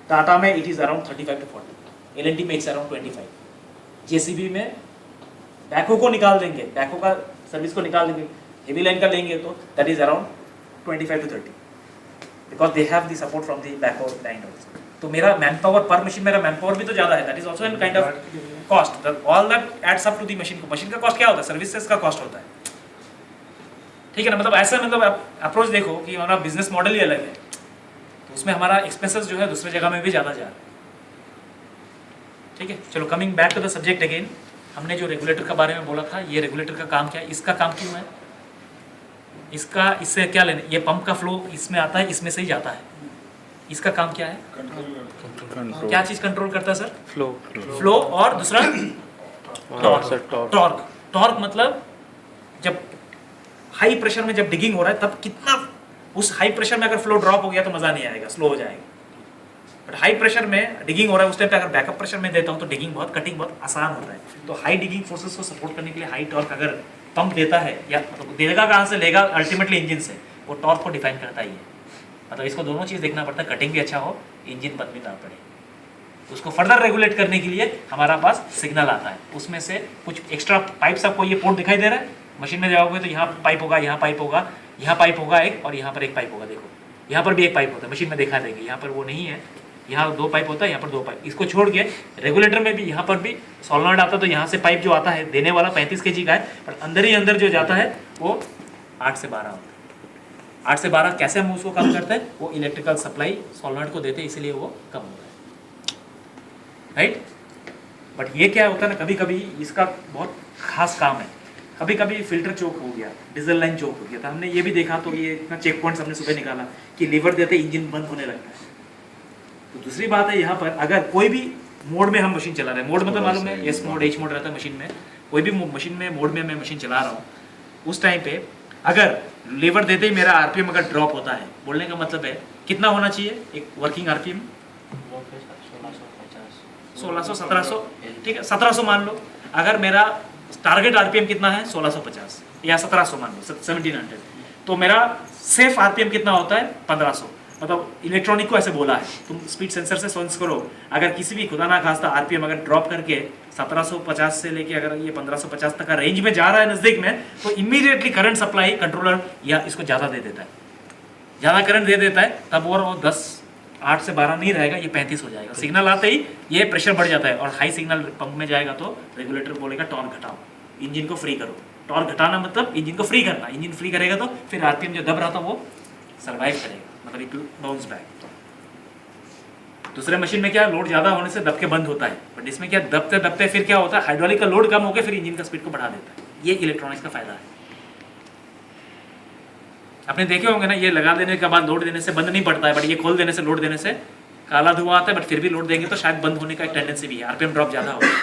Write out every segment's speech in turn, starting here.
टाटा में it is around 35 to 40, L में it's around 25, JCB में बैको को निकाल देंगे, बैको का सर्विस को निकाल देंगे, हेवी लाइन का लेंगे तो that is around 25 to 30, because they have the support from the backup line also. तो मेरा मैन पावर पर मशीन, मेरा मैन पावर भी तो ज़्यादा है, that is also an kind of cost, all that adds up to the machine को। Machine का कॉस्ट क्या होता है? सर्विसेज का कॉस्ट होता है, ठीक है ना। मतलब ऐसा, मतलब अप्रोच देखो कि हमारा बिजनेस मॉडल ही अलग है, तो उसमें हमारा एक्सपेंसेस जो है दूसरे जगह में भी ज़्यादा जा रहा है, ठीक है। चलो coming back to the subject again, हमने जो रेगुलेटर के बारे में बोला था, ये रेगुलेटर का काम क्या है, इसका काम क्यों है, इसका इससे क्या लेना, ये पंप का फ्लो इसमें आता है, इसमें से ही जाता है, इसका काम क्या है, कंट्रोल। क्या चीज़ कंट्रोल करता है सर? फ्लो और दूसरा टॉर्क। टॉर्क मतलब जब हाई प्रेशर में जब डिगिंग हो रहा है तब कितना, उस हाई प्रेशर में अगर फ्लो ड्रॉप हो गया तो मज़ा नहीं आएगा, स्लो हो जाएगा। बट हाई प्रेशर में डिगिंग हो रहा है उस टाइम पे अगर बैकअप प्रेशर में देता हूँ तो डिगिंग बहुत, कटिंग बहुत आसान होता है। तो हाई डिगिंग फोर्सेस को सपोर्ट करने के लिए हाई टॉर्क अगर पंप देता है, या मतलब देगा कहाँ से, लेगा अल्टीमेटली इंजन से, वो टॉर्क को डिफाइन करता ही है। मतलब इसको दोनों चीज़ देखना पड़ता है, कटिंग भी अच्छा हो, इंजन बंद भी ना पड़े। तो उसको फर्दर रेगुलेट करने के लिए हमारा पास सिग्नल आता है, उसमें से कुछ एक्स्ट्रा पाइप्स, आपको ये पोर्ट दिखाई दे रहा है, मशीन में जाओगे तो यहाँ पाइप होगा, यहाँ पाइप होगा, यहाँ पाइप होगा एक, और यहाँ पर एक पाइप होगा, देखो यहाँ पर भी एक पाइप होता है, मशीन में दिखा देंगे, यहाँ पर वो नहीं है, यहाँ 2 पाइप होता है, यहाँ पर 2 पाइप। इसको छोड़ के रेगुलेटर में भी यहाँ पर भी सोलनॉइड आता है, तो यहाँ से पाइप जो आता है देने वाला 35 kg का है, पर अंदर ही अंदर जो जाता है वो 8 से 12 होता है। 8 से 12 कैसे हम उसको कम करते हैं, वो इलेक्ट्रिकल सप्लाई सोलनॉइड को देते हैं, इसलिए वो कम होता है, राइट। बट ये क्या होता है ना, कभी कभी इसका बहुत खास काम है, कभी कभी फिल्टर चोक हो गया, डीजल लाइन चोक हो गया, तो हमने ये भी देखा, तो ये इतना चेक पॉइंट्स हमने सुबह निकाला कि लीवर देते इंजन बंद होने लगता है। तो दूसरी बात है, यहाँ पर अगर कोई भी मोड में हम मशीन चला रहे हैं, मोड मतलब मालूम है, एस मोड, एच मोड रहता है मशीन में, कोई भी मशीन में मोड में मैं मशीन चला रहा हूँ, उस टाइम पे अगर लीवर देते ही मेरा आरपीएम अगर ड्रॉप होता है, बोलने का मतलब है कितना होना चाहिए एक वर्किंग आरपीएम, 1600-1700, ठीक है 1700 मान लो। अगर मेरा टारगेट आरपीएम कितना है 1650 या 1700 मान लो, 1700, तो मेरा सेफ आरपीएम कितना होता है 1500। मतलब इलेक्ट्रॉनिक को ऐसे बोला है, तुम स्पीड सेंसर से सेंस करो, अगर किसी भी खुदा ना खास्ता आरपीएम अगर ड्रॉप करके 1750 से लेके अगर ये 1550 तक का रेंज में जा रहा है नज़दीक में, तो इमीडिएटली करंट सप्लाई कंट्रोलर या इसको ज़्यादा दे देता है, ज़्यादा करंट दे देता है, तब वो 8 से 12 नहीं रहेगा, ये 35 हो जाएगा। सिग्नल आते ही ये प्रेशर बढ़ जाता है, और हाई सिग्नल पंप में जाएगा तो रेगुलेटर बोलेगा टॉर्क घटाओ, इंजन को फ्री करो। टॉर्क घटाना मतलब इंजन को फ्री करना, इंजन फ्री करेगा तो फिर आरपीएम जो दब रहा था वो सर्वाइव करेगा, मतलब इट विल बाउंस बैक। दूसरे मशीन में क्या लोड ज़्यादा होने से दब के बंद होता है, बट इसमें क्या दबते दबते फिर क्या होता है, हाइड्रोलिक का लोड कम होकर फिर इंजन का स्पीड को बढ़ा देता है। ये इलेक्ट्रॉनिक्स का फायदा है। आपने देखे होंगे ना, ये लगा देने के बाद लोड देने से बंद नहीं पड़ता है, बट ये खोल देने से, लोड देने से काला धुआं आता है, बट फिर भी लोड देंगे तो शायद बंद होने का एक टेंडेंसी भी है, आरपीएम ड्रॉप ज़्यादा होता है।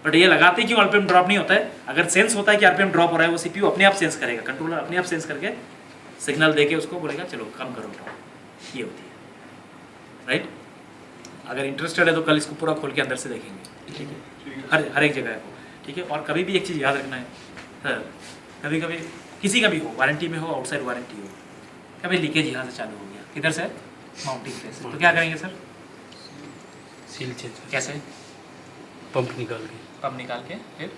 बट ये लगाते ही क्यों आरपीएम ड्रॉप नहीं होता है, अगर सेंस होता है कि आरपीएम ड्रॉप हो रहा है, वो सीपीयू अपने आप सेंस करेगा, कंट्रोलर अपने आप सेंस करके सिग्नल देके उसको बोलेगा चलो कम करो ड्रॉप। ये होती है, राइट। अगर इंटरेस्टेड है तो कल इसको पूरा खोल के अंदर से देखेंगे, ठीक है, हर एक जगह को, ठीक है। और कभी भी एक चीज़ याद रखना है सर, कभी कभी किसी का भी हो, वारंटी में हो, आउटसाइड वारंटी हो, कभी लीकेज यहाँ से चालू हो गया, किधर से, माउंटिंग फेस, तो क्या करेंगे सर, सील चेंज कैसे, पंप निकाल के, पंप निकाल के, फिर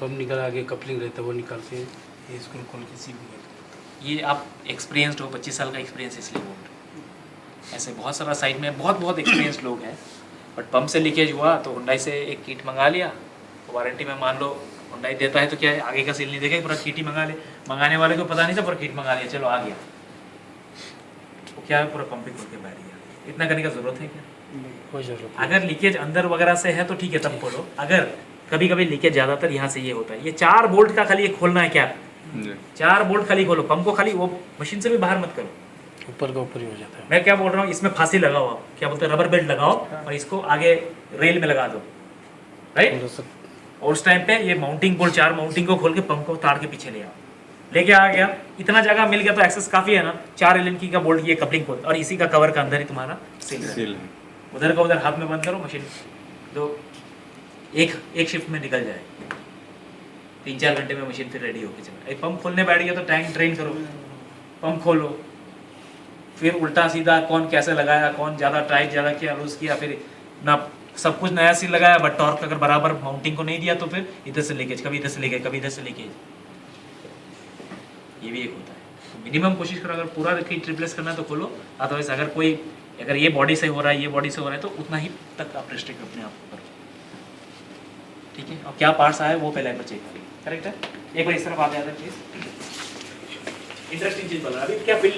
पंप निकाल आगे कपलिंग रहता है वो निकाल के ये स्क्रू खोल के सील निकाल। ये आप एक्सपीरियंसड हो, 25 साल का एक्सपीरियंस इसलिए बोल रहे हो। ऐसे बहुत सारा साइड में बहुत एक्सपीरियंस लोग हैं, बट पंप से लीकेज हुआ तो हुंडई से एक किट मंगा लिया, वारंटी में मान लो हुंडई देता है तो क्या है, आगे का सील नहीं देखेगा, पूरा किट ही मंगा ले, मंगाने वाले को पता नहीं था, पूरा किट मंगा लिया, चलो आ गया, तो क्या है पूरा पंप ही खोल के बैठ गया। इतना करने का जरूरत है क्या, कोई जरूरत। अगर लीकेज अंदर वगैरह से है तो ठीक है तब खोलो, अगर कभी कभी लीकेज ज़्यादातर यहाँ से ये होता है, ये 4 बोल्ट का खाली ये खोलना है, क्या 4 बोल्ट खाली खोलो, पंप को खाली वो मशीन से भी बाहर मत करो, ऊपर का ऊपर ही हो जाता है। मैं क्या बोल रहा हूँ, इसमें फांसी लगाओ, आप क्या बोलते हैं, रबर बेल्ट लगाओ और इसको आगे रेल में लगा दो, राइट। और उस टाइम पे ये माउंटिंग बोल्ट 4 माउंटिंग को खोल के पंप को तार के पीछे ले आओ, लेके आ गया, इतना जगह मिल गया तो एक्सेस काफ़ी है ना, 4 एल का बोल्ट ये कपलिंग खोल, और इसी का कवर का अंदर ही तुम्हारा सील है, उधर का उधर हाथ में बंद करो, मशीन तो एक शिफ्ट में निकल जाए, 3-4 घंटे में मशीन फिर रेडी होके चला। एक पंप खोलने बैठ गया तो टैंक ड्रेन करो, पंप खोलो, फिर उल्टा सीधा कौन कैसे लगाया, कौन ज़्यादा टाइट ज़्यादा किया, लूज किया, फिर ना सब कुछ नया सील लगाया, बट टॉर्क अगर बराबर माउंटिंग को नहीं दिया तो फिर इधर से लीकेज, कभी इधर से लीकेज, कभी इधर से लीकेज, ये भी एक होता है। तो मिनिमम कोशिश करो, अगर पूरा किट रिप्लेस करना है तो खोलो, अदरवाइज अगर कोई अगर ये बॉडी से हो रहा है, ये बॉडी से हो रहा है, तो उतना ही तक आप रिस्ट्रिक्ट अपने आप को करो, ठीक है। और क्या पार्ट्स आए वो पहले एक बार चेक करिए, करेक्ट है। एक बार इस तरफ आ जाए प्लीज, इंटरेस्टिंग चीज बोल रहा है अभी क्या अभी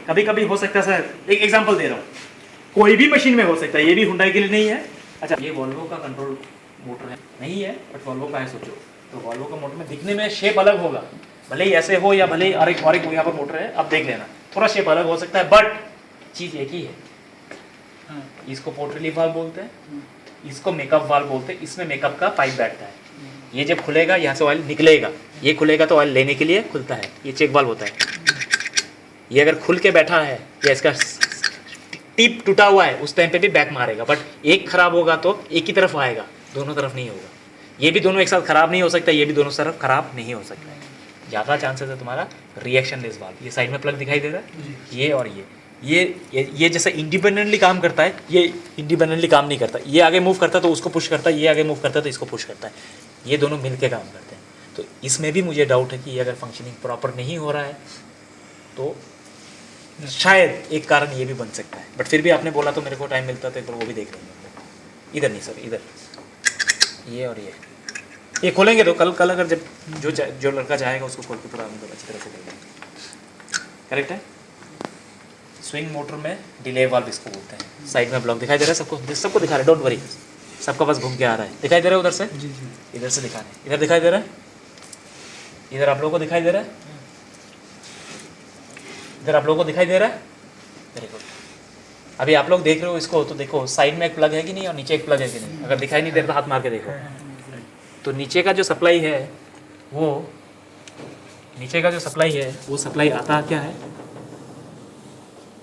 कभी कभी हो सकता है सर, एक एग्जांपल दे रहा हूँ, कोई भी मशीन में हो सकता है, ये भी हुंडई के लिए नहीं है। अच्छा, ये वॉल्वो का कंट्रोल मोटर है, नहीं है बट वॉल्वो का है, सोचो तो वॉल्वो का मोटर में दिखने में शेप अलग होगा, भले ही ऐसे हो या भले ही और एक यहाँ पर मोटर है, आप देख लेना थोड़ा शेप अलग हो सकता है, बट चीज़ एक ही है। इसको पोर्ट रिलीफ वाल्व बोलते हैं, इसको मेकअप वाल्व बोलते हैं, इसमें मेकअप का पाइप बैठता है, ये जब खुलेगा यहाँ से ऑयल निकलेगा, ये खुलेगा तो ऑयल लेने के लिए खुलता है, ये चेक वाल्व होता है। ये अगर खुल के बैठा है या इसका टिप टूटा हुआ है, उस टाइम पे भी बैक मारेगा, बट एक खराब होगा तो एक ही तरफ आएगा, दोनों तरफ नहीं होगा। ये भी दोनों एक साथ खराब नहीं हो सकता, ये भी दोनों तरफ खराब नहीं हो सकता है। ज़्यादा चांसेस है तुम्हारा रिएक्शन लेस वाल्व। ये साइड में प्लग दिखाई दे रहा है, ये और ये जैसे इंडिपेंडेंटली काम करता है, ये इंडिपेंडेंटली काम नहीं करता, ये आगे मूव करता है तो उसको पुश करता है, ये आगे मूव करता है तो इसको पुश करता है, ये दोनों मिल के काम करते हैं। तो इसमें भी मुझे डाउट है कि ये अगर फंक्शनिंग प्रॉपर नहीं हो रहा है तो शायद एक कारण ये भी बन सकता है, बट फिर भी आपने बोला तो मेरे को टाइम मिलता तो एक बार वो भी देख लेंगे। इधर नहीं सर, इधर ये और ये खोलेंगे तो कल अगर जब जो लड़का चाहेगा उसको खोल के पूरा मतलब अच्छी तरह से देंगे, करेक्ट है। स्विंग मोटर में डिले वाल्व इसको बोलते हैं। साइड में ब्लॉक दिखाई दे रहा है सबको दिखा रहे, डोंट वरी, सबका बस घूम के आ रहा है, दिखाई दे रहा है उधर से, इधर से दिखा रहे हैं, इधर दिखाई दे रहा है, इधर आप लोगों को दिखाई दे रहा है, इधर आप लोगों को दिखाई दे रहा है, वेरी गुड। अभी आप लोग देख रहे हो इसको तो देखो साइड में एक प्लग है कि नहीं और नीचे एक प्लग है कि नहीं, अगर दिखाई नहीं दे रहा तो हाथ मार के देखो। तो नीचे का जो सप्लाई है वो सप्लाई आता क्या है,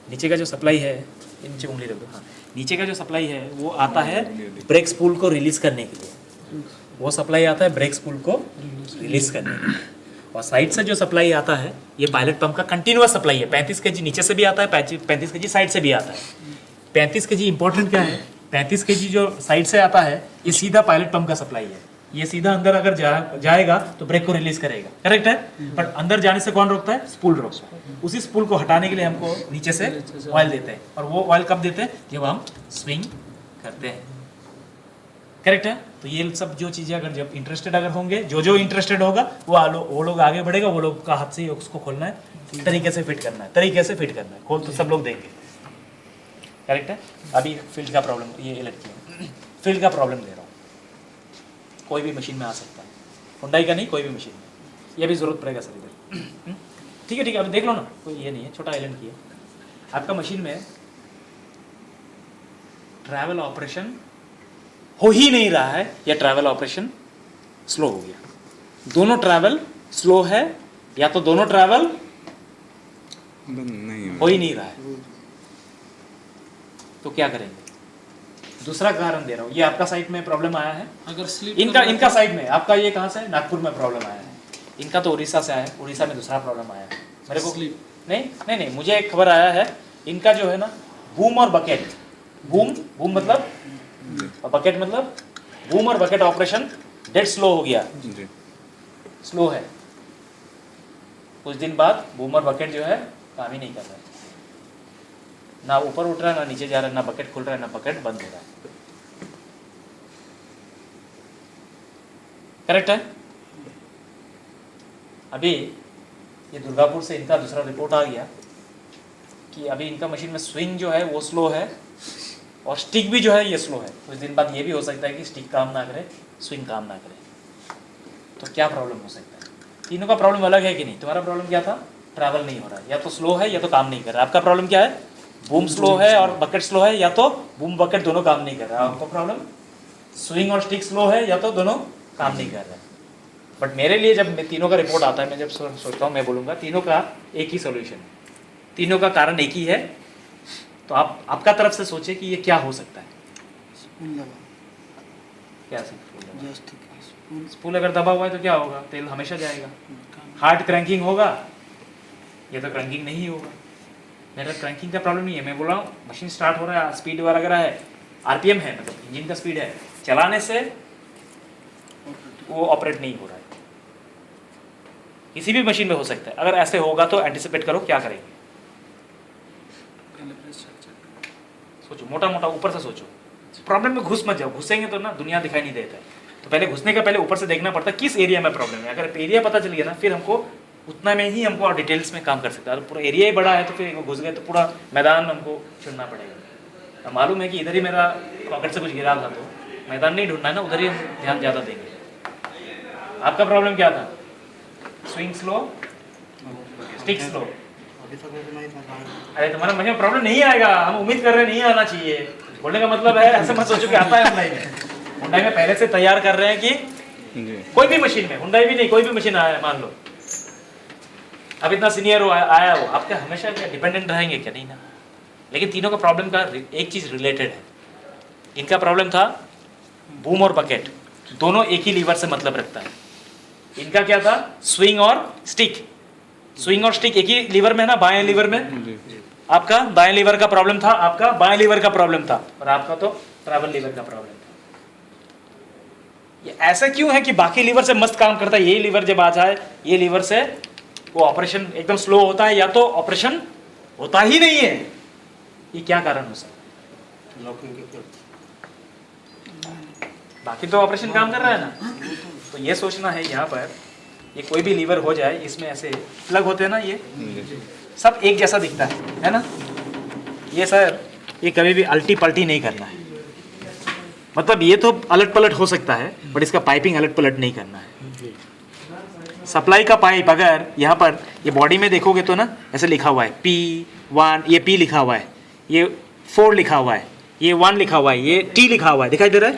नीचे का जो सप्लाई है, नीचे उंगली रख दो, हाँ, नीचे का जो सप्लाई है वो आता है ब्रेक स्पूल को रिलीज करने के लिए, वो सप्लाई आता है ब्रेक स्पूल को रिलीज करने के लिए। और साइड से जो सप्लाई आता है ये पायलट पंप का कंटिन्यूअस सप्लाई है, 35 kg नीचे से भी आता है, 35 kg साइड से भी आता है। 35 kg इंपॉर्टेंट क्या है, 35 kg जो साइड से आता है ये सीधा पायलट पंप का सप्लाई है, ये सीधा अंदर अगर जाएगा तो ब्रेक को रिलीज करेगा, करेक्ट है। बट अंदर जाने से कौन रोकता है, स्पूल रोकता है। उसी स्पूल को हटाने के लिए हमको नीचे से ऑयल देते हैं, और वो ऑयल कब देते हैं, जब हम स्विंग करते हैं, करेक्ट है। तो ये सब जो चीज़ें अगर जब इंटरेस्टेड अगर होंगे, जो इंटरेस्टेड होगा वो लोग आगे बढ़ेगा, वो लोग का हाथ से ही उसको खोलना है, तरीके से फिट करना है, खोल तो सब लोग देंगे, करेक्ट है। अभी फील्ड का प्रॉब्लम, ये लड़की फील्ड का प्रॉब्लम ले रहा हूँ, कोई भी मशीन में आ सकता है, हुंडई का नहीं, कोई भी मशीन में, ये भी ज़रूरत पड़ेगा सर इधर, ठीक है अभी देख लो ना, कोई ये नहीं है, छोटा आइलैंड की है आपका मशीन में, ट्रैवल ऑपरेशन हो ही नहीं रहा है या ट्रैवल ऑपरेशन स्लो हो गया, दोनों ट्रैवल स्लो है या तो दोनों ट्रैवल नहीं हो ही नहीं रहा है, तो क्या करेंगे। दूसरा कारण दे रहा हूँ, ये आपका साइट में प्रॉब्लम आया है, अगर स्लिप इनका साइड में, आपका ये कहाँ से है, नागपुर में प्रॉब्लम आया है, इनका तो उड़ीसा से आया है, उड़ीसा में दूसरा प्रॉब्लम आया है मेरे को, नहीं मुझे एक खबर आया है, इनका जो है ना बूम और बकेट, बूम मतलब और बकेट मतलब, बूम और बकेट ऑपरेशन डेड स्लो हो गया, स्लो है, कुछ दिन बाद बूम और बकेट जो है काम ही नहीं कर रहा है, ना ऊपर उठ रहा है ना नीचे जा रहा है, ना बकेट खुल रहा है ना बकेट बंद हो रहा है, करेक्ट है। अभी ये दुर्गापुर से इनका दूसरा रिपोर्ट आ गया कि अभी इनका मशीन में स्विंग जो है वो स्लो है और स्टिक भी जो है ये स्लो है, कुछ दिन बाद ये भी हो सकता है कि स्टिक काम ना करे, स्विंग काम ना करे, तो क्या प्रॉब्लम हो सकता है। तीनों का प्रॉब्लम अलग है कि नहीं, तुम्हारा प्रॉब्लम क्या था, ट्रैवल नहीं हो रहा है, या तो स्लो है या तो काम नहीं कर रहा है, आपका प्रॉब्लम क्या है, बूम स्लो है और बकेट स्लो है, या तो बूम बकेट दोनों काम नहीं कर रहा है, आपका प्रॉब्लम स्विंग और स्टिक स्लो है या तो दोनों काम नहीं कर रहे हैं। बट मेरे लिए जब तीनों का रिपोर्ट आता है, मैं जब सोचता हूँ, मैं बोलूँगा तीनों का एक ही सोल्यूशन है, तीनों का कारण एक ही है, तो आप आपका तरफ से सोचे कि ये क्या हो सकता है, क्या स्पूल अगर दबा हुआ है तो क्या होगा, तेल हमेशा जाएगा, हार्ड क्रैंकिंग होगा, ये तो क्रैंकिंग नहीं होगा, मेरा क्रैंकिंग का प्रॉब्लम नहीं है, मैं बोल रहा हूँ मशीन स्टार्ट हो रहा है, स्पीड वगैरह है, आरपीएम है, मतलब इंजन का स्पीड है, चलाने से वो ऑपरेट नहीं हो रहा है। किसी भी मशीन में हो सकता है। अगर ऐसे होगा तो एंटिसिपेट करो क्या करेंगे। सोचो, मोटा मोटा ऊपर से सोचो, प्रॉब्लम में घुस मत जाओ, घुसेंगे तो ना दुनिया दिखाई नहीं देता है। तो पहले घुसने का पहले ऊपर से देखना पड़ता है किस एरिया में प्रॉब्लम है। अगर एरिया पता चल गया ना, फिर हमको उतना में ही हमको और डिटेल्स में काम कर सकता है। अगर पूरा एरिया ही बड़ा है तो फिर घुस गए तो पूरा मैदान हमको चुनना पड़ेगा। अब मालूम है कि इधर ही मेरा पॉकेट से कुछ गिरा था, तो मैदान नहीं ढूंढना है ना, उधर ही हम ध्यान ज़्यादा देंगे। आपका प्रॉब्लम क्या था? Swing slow, stick slow. अरे तुम्हारा मुझे प्रॉब्लम नहीं आएगा, हम उम्मीद कर रहे हैं नहीं आना चाहिए। बोलने का मतलब है ऐसे मत सोचो कि आता है हुंडई में। हुंडई में पहले से तैयार कर रहे हैं कि कोई भी मशीन में, हुंडई भी नहीं, कोई भी मशीन आया है मान लो, अब इतना सीनियर हो आया हो, आपका हमेशा क्या डिपेंडेंट रहेंगे क्या? नहीं ना। लेकिन तीनों का प्रॉब्लम का एक चीज रिलेटेड है। इनका प्रॉब्लम था बूम और बकेट, दोनों एक ही लीवर से मतलब रखता है। इनका क्या था? स्विंग और स्टिक। स्विंग और स्टिक एक ही लीवर में है ना, बाएं लीवर में। आपका दाएं लीवर का प्रॉब्लम था, आपका बाएं लीवर का प्रॉब्लम था, और आपका तो ट्रैवल लीवर का प्रॉब्लम था। ये ऐसा क्यों है कि बाकी लीवर से मस्त काम करता है, ये लीवर जब आ जाए ये लीवर से वो ऑपरेशन एकदम स्लो होता है, या तो ऑपरेशन होता ही नहीं है। ये क्या कारण हो सकता है? बाकी तो ऑपरेशन काम कर रहा है ना। तो ये सोचना है यहाँ पर, ये कोई भी लीवर हो जाए, इसमें ऐसे प्लग होते हैं ना, ये सब एक जैसा दिखता है ना। ये सर, ये कभी भी अल्टी पल्टी नहीं करना है। मतलब ये तो अलट पलट हो सकता है, बट इसका पाइपिंग अलट पलट नहीं करना है। सप्लाई का पाइप अगर यहाँ पर ये बॉडी में देखोगे तो ना ऐसे लिखा हुआ है P1, ये P लिखा हुआ है, ये 4 लिखा हुआ है, ये 1 लिखा हुआ है, ये T लिखा हुआ है, दिखाई दे रहा है।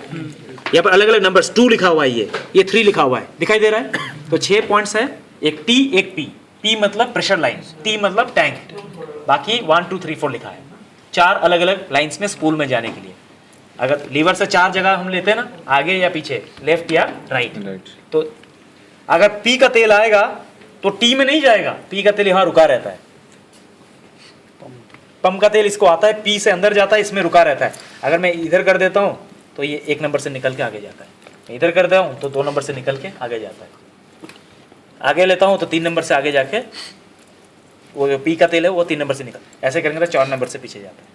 यहाँ पर अलग अलग नंबर्स 2 लिखा हुआ है, ये 3 लिखा हुआ है, दिखाई दे रहा है। तो 6 पॉइंट्स है, एक T एक P। P मतलब प्रेशर लाइन, T मतलब टैंक, बाकी 1 2 3 4 लिखा है। 4 अलग अलग लाइन्स में स्पूल में जाने के लिए। अगर लीवर से 4 जगह हम लेते हैं ना, आगे या पीछे, लेफ्ट या राइट, तो अगर P का तेल आएगा तो T में नहीं जाएगा, P का तेल यहाँ रुका रहता है। पंप का तेल इसको आता है, P से अंदर जाता है, इसमें रुका रहता है। अगर मैं इधर कर देता हूँ तो ये 1 नंबर से निकल के आगे जाता है, मैं इधर करता हूँ तो 2 नंबर से निकल के आगे जाता है, आगे लेता हूँ तो 3 नंबर से आगे जाके वो जो P का तेल है वो 3 नंबर से निकल, ऐसे करेंगे तो 4 नंबर से पीछे जाता है।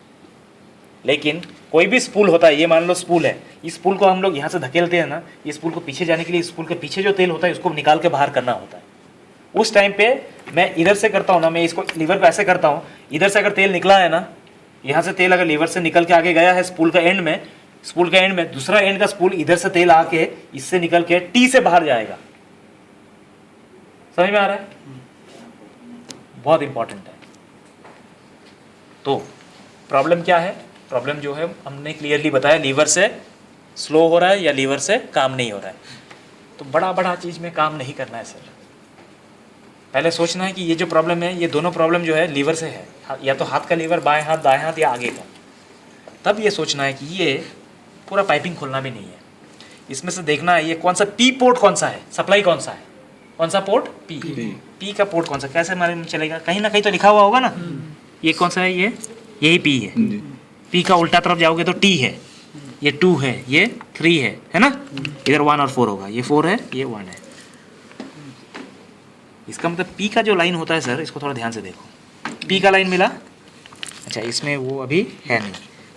लेकिन कोई भी स्पूल होता है, ये मान लो स्पूल है, इस स्पूल को हम लोग यहाँ से धकेलते हैं ना, इस स्पूल को पीछे जाने के लिए स्पूल के पीछे जो तेल होता है उसको निकाल के बाहर करना होता है। उस टाइम पे मैं इधर से करता हूँ ना, मैं इसको लीवर को ऐसे करता हूँ, इधर से अगर तेल निकला है ना, यहाँ से तेल अगर लीवर से निकल के आगे गया है स्पूल का एंड में, स्पूल का एंड में दूसरा एंड का स्पूल इधर से तेल आके इससे निकल के T से बाहर जाएगा। समझ में आ रहा है? बहुत इंपॉर्टेंट है। तो प्रॉब्लम क्या है? प्रॉब्लम जो है हमने क्लियरली बताया, लीवर से स्लो हो रहा है या लीवर से काम नहीं हो रहा है। तो बड़ा बड़ा चीज़ में काम नहीं करना है सर। पहले सोचना है कि ये जो प्रॉब्लम है, ये दोनों प्रॉब्लम जो है लीवर से है, या तो हाथ का लीवर, बाएं हाथ, दाएं हाथ, या आगे का। तब ये सोचना है कि ये पूरा पाइपिंग खोलना भी नहीं है, इसमें से देखना है ये कौन सा P पोर्ट कौन सा है, सप्लाई कौन सा है, कौन सा पोर्ट P का पोर्ट कौन सा, कैसे मालूम चलेगा? कहीं ना कहीं तो लिखा हुआ होगा ना। ये कौन सा है? ये यही P है। P का उल्टा तरफ जाओगे तो T है, ये 2 है, ये 3 है ना। इधर 1 और 4 होगा, ये 4 है, ये 1 है। इसका मतलब P का जो लाइन होता है सर, इसको थोड़ा ध्यान से देखो। P का लाइन मिला, अच्छा इसमें वो अभी है नहीं,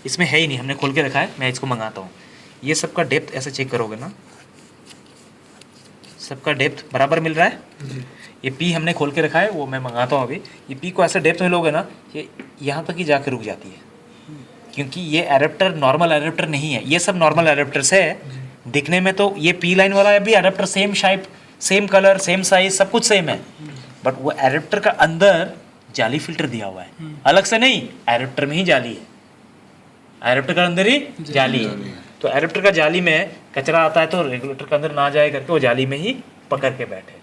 इसमें है ही नहीं, हमने खोल के रखा है, मैं इसको मंगाता हूँ। ये सबका डेप्थ ऐसे चेक करोगे ना, सबका डेप्थ बराबर मिल रहा है। ये P हमने खोल के रखा है, वो मैं मंगाता हूँ अभी। ये P को ऐसे डेप्थ में लोगे ना, ये यहाँ तक ही जाके रुक जाती है, क्योंकि ये एडेप्टर नॉर्मल एडेप्टर नहीं है। ये सब नॉर्मल एडेप्टर्स है दिखने में, तो ये P लाइन वाला भी adapter same shape, same colour, same size, सब कुछ सेम है, बट वो एडेप्टर का अंदर जाली फिल्टर दिया हुआ है, अलग से नहीं, एडेप्टर में ही जाली है, एडेप्टर का अंदर ही जाली है। तो एडेप्टर का जाली में कचरा आता है तो रेगुलेटर के अंदर ना जाए करके वो जाली में ही पकड़ के बैठे।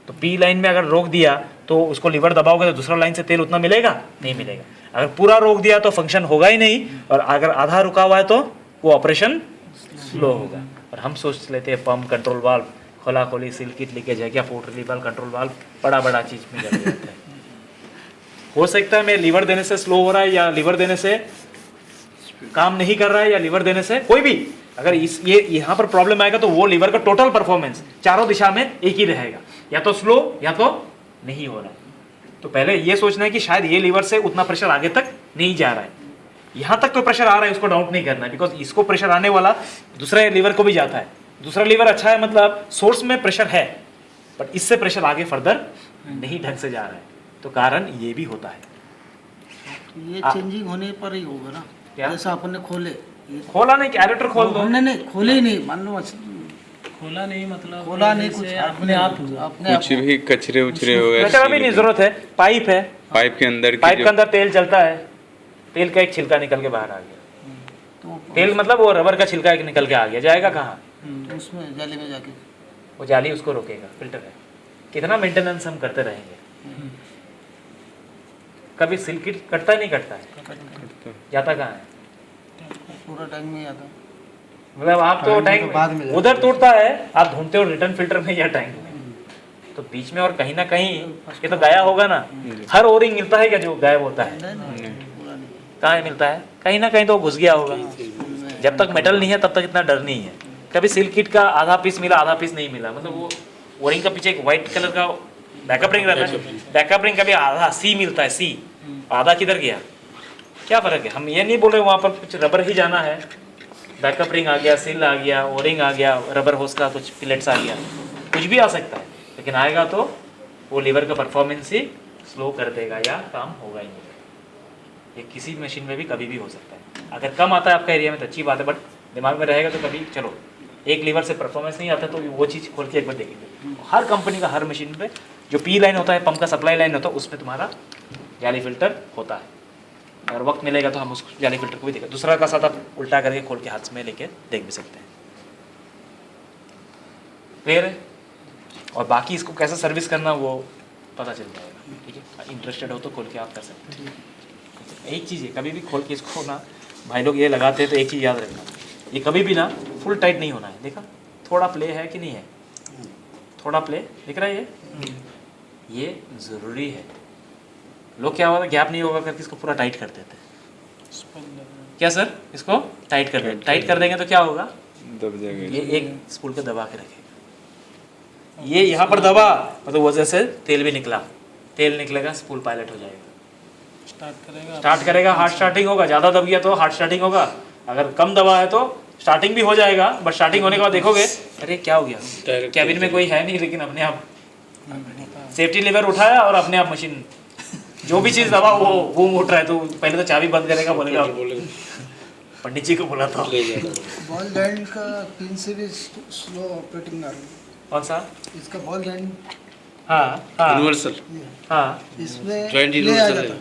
तो P लाइन में अगर रोक दिया तो उसको लीवर दबाओगे तो दूसरा लाइन से तेल उतना मिलेगा नहीं मिलेगा। अगर पूरा रोक दिया तो फंक्शन होगा ही नहीं, और अगर आधा रुका हुआ है तो वो ऑपरेशन स्लो होगा। और हम सोच लेते हैं पंप, कंट्रोल वाल्व, खोला खोली, सील किट, लीकेज है क्या, पोर्ट रिलीवल, कंट्रोल वाल्व, बड़ा बड़ा चीज़ में चल जाता है। हो सकता है मैं लीवर देने से स्लो हो रहा है, या लीवर देने से काम नहीं कर रहा है, या लीवर देने से कोई भी, अगर इस ये यहाँ पर प्रॉब्लम आएगा तो वो लीवर का टोटल परफॉर्मेंस चारों दिशा में एक ही रहेगा, या तो स्लो या तो नहीं हो रहा है। तो पहले ये सोचना है कि शायद ये लीवर से उतना प्रेशर आगे तक नहीं जा रहा है, यहाँ तक तो प्रेशर आ रहा है, उसको डाउट नहीं करना है, बिकॉज इसको प्रेशर आने वाला दूसरा लीवर को भी जाता है। दूसरा लीवर अच्छा है, मतलब सोर्स में प्रेशर है, बट इससे प्रेशर आगे फर्दर नहीं ढंग से जा रहा है, तो कारण ये भी होता है। ये चेंजिंग होने पर ही होगा ना, क्या? जैसा अपन ने खोले, खोला नहीं, कैरेक्टर खोल दो। हमने नहीं खोले ही नहीं, मान लो खोला नहीं, मतलब खोला नहीं, कुछ अपने आप हुआ। अपने कुछ भी कचरे उचरे हो गए, कचरा भी नहीं, जरूरत है, पाइप है, पाइप के अंदर की पाइप के जो अंदर तेल चलता है, तेल का एक छिलका निकल के बाहर आ गया। तो तेल मतलब वो रबर का छिलका एक निकल के आ गया, जाएगा कहाँ? उसमें जाली में जाके वो जाली उसको रोकेगा, फिल्टर है। कितना मेंटेनेंस हम करते रहेंगे? कभी सिल किट कटता ही नहीं कटता है, जाता कहाँ है? पूरा टाइम में आता। मतलब आप तो बाद टैंक में उधर टूटता है, आप ढूंढते हो रिटर्न फिल्टर में या टैंक में, तो बीच में और कहीं ना कहीं ये तो गया होगा ना। हर ओरिंग मिलता है क्या जो गायब होता है? कहाँ मिलता है? कहीं ना कहीं तो घुस गया होगा। जब तक मेटल नहीं है तब तक इतना डर नहीं है। कभी सिल्क किट का आधा पीस मिला, आधा पीस नहीं मिला, मतलब वो ओरिंग का पीछे एक व्हाइट कलर का बैकअप रिंग रहता है, बैकअप रिंग का भी आधा सी मिलता है, सी आधा किधर गया? क्या फर्क है? हम ये नहीं बोल रहे वहाँ पर कुछ रबर ही जाना है, बैकअप रिंग आ गया, सील आ गया, ओरिंग आ गया, रबर होस का कुछ पिलेट्स आ गया, कुछ भी आ सकता है, लेकिन आएगा तो वो लीवर का परफॉर्मेंस ही स्लो कर देगा या काम होगा ही नहीं। ये किसी मशीन में भी कभी भी हो सकता है। अगर कम आता है आपका एरिया में तो अच्छी बात है, बट दिमाग में रहेगा तो कभी चलो एक लीवर से परफॉर्मेंस नहीं आता तो वो चीज़ खोल के एक बार देखेंगे। हर कंपनी का हर मशीन पे जो पी लाइन होता है, पंप का सप्लाई लाइन होता है, उसमें तुम्हारा जाली फिल्टर होता है। अगर वक्त मिलेगा तो हम उस जाली फिल्टर को भी देखें। दूसरा का साथ आप उल्टा करके खोल के हाथ में लेके देख भी सकते हैं। क्लियर है? और बाकी इसको कैसे सर्विस करना वो पता चल जाएगा, ठीक है? इंटरेस्टेड हो तो खोल के आप कर सकते हैं। एक चीज़ है, कभी भी खोल के इसको ना भाई लोग ये लगाते हैं तो एक चीज़ याद रखना, ये कभी भी ना फुल टाइट नहीं होना है। देखा थोड़ा प्ले है कि नहीं है? थोड़ा प्ले दिख रहा है, ये ज़रूरी है। लोग क्या होगा, गैप नहीं होगा करके इसको पूरा टाइट कर देते हैं। क्या सर? इसको टाइट कर देंगे, टाइट कर देंगे तो क्या होगा? दब जाएगा। ये एक स्पूल के दबा के रखेगा, ये यहाँ पर दबा मतलब वजह से तेल भी निकला, तेल निकलेगा, स्पूल पायलट हो जाएगा, स्टार्ट करेगा, हार्ड स्टार्टिंग होगा। ज़्यादा दब गया तो हार्ड स्टार्टिंग होगा, अगर कम दबा है तो स्टार्टिंग भी हो जाएगा, बट स्टार्टिंग होने के बाद देखोगे अरे क्या हो गया, कैबिन में कोई है नहीं, लेकिन अपने आप सेफ्टी लीवर उठाया और अपने आप मशीन जो भी चीज़ दबा वो घूम उठ रहा है। तो पहले तो चाबी बंद करेगा, बोलेगा पंडित जी को बोला था। बॉल जॉइंट का पिन से भी स्लो ऑपरेटिंग आ रही है। कौन सा? इसका बॉल जॉइंट, हाँ हाँ यूनिवर्सल हाँ, इसमें जॉइंट play आ यूनिवर्सल जाता।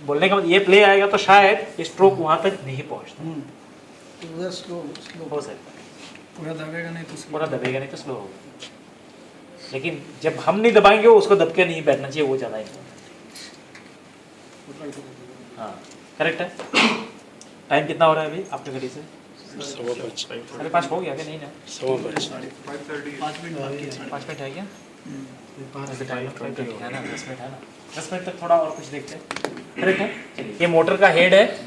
बोलने का मतलब ये प्ले आएगा तो शायद ये स्ट्रोक वहाँ तक नहीं पहुँचता, तो वो स्लो हो सकता है। पूरा दबेगा नहीं तो पूरा दबेगा नहीं तो स्लो होगा, लेकिन जब हम नहीं दबाएंगे उसको दब के नहीं बैठना चाहिए, वो ज़्यादा है। हाँ करेक्ट है। टाइम कितना हो रहा है अभी आपके घड़ी से? 5:15 हो गया क्या? नहीं ना, 5 मिनट है क्या? ऐसे टाइम है ना, 10 मिनट है ना, 10 मिनट तक थोड़ा और कुछ देखते हैं। करेक्ट है। चलिए, ये मोटर का हेड है,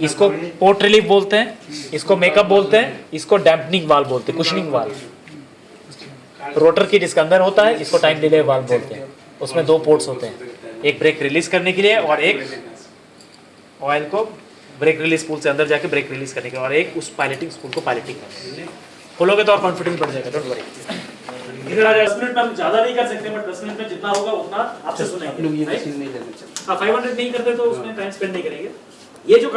इसको पोर्ट रिलीफ बोलते हैं, इसको मेकअप बोलते हैं, इसको डैम्पनिंग वाल्व बोलते हैं, कुशनिंग वाल्व। रोटर की जिसके अंदर होता है इसको टाइम डिले वाल्व बोलते हैं। उसमें 2 पोर्ट्स होते हैं, एक ब्रेक रिलीज करने के लिए और एक ऑयल को ब्रेक रिलीज स्पूल से अंदर जाके ब्रेक रिलीज करने के लिए, और एक उस पायलटिंग स्पूल को पायलटिंग करने के लिए। खोलोगे तो और कॉन्फिडेंस बढ़ जाएगा, डोंट वरी। इधर आ जाए। 10 मिनट में हम ज़्यादा नहीं कर सकते, बट 10 मिनट में जितना होगा उतना आपसे सुनेंगे। लोग ये मशीन नहीं लेना चाहते। हाँ 500 नहीं करते तो उसमें टाइम स्पेंड नहीं करेंगे। ये जो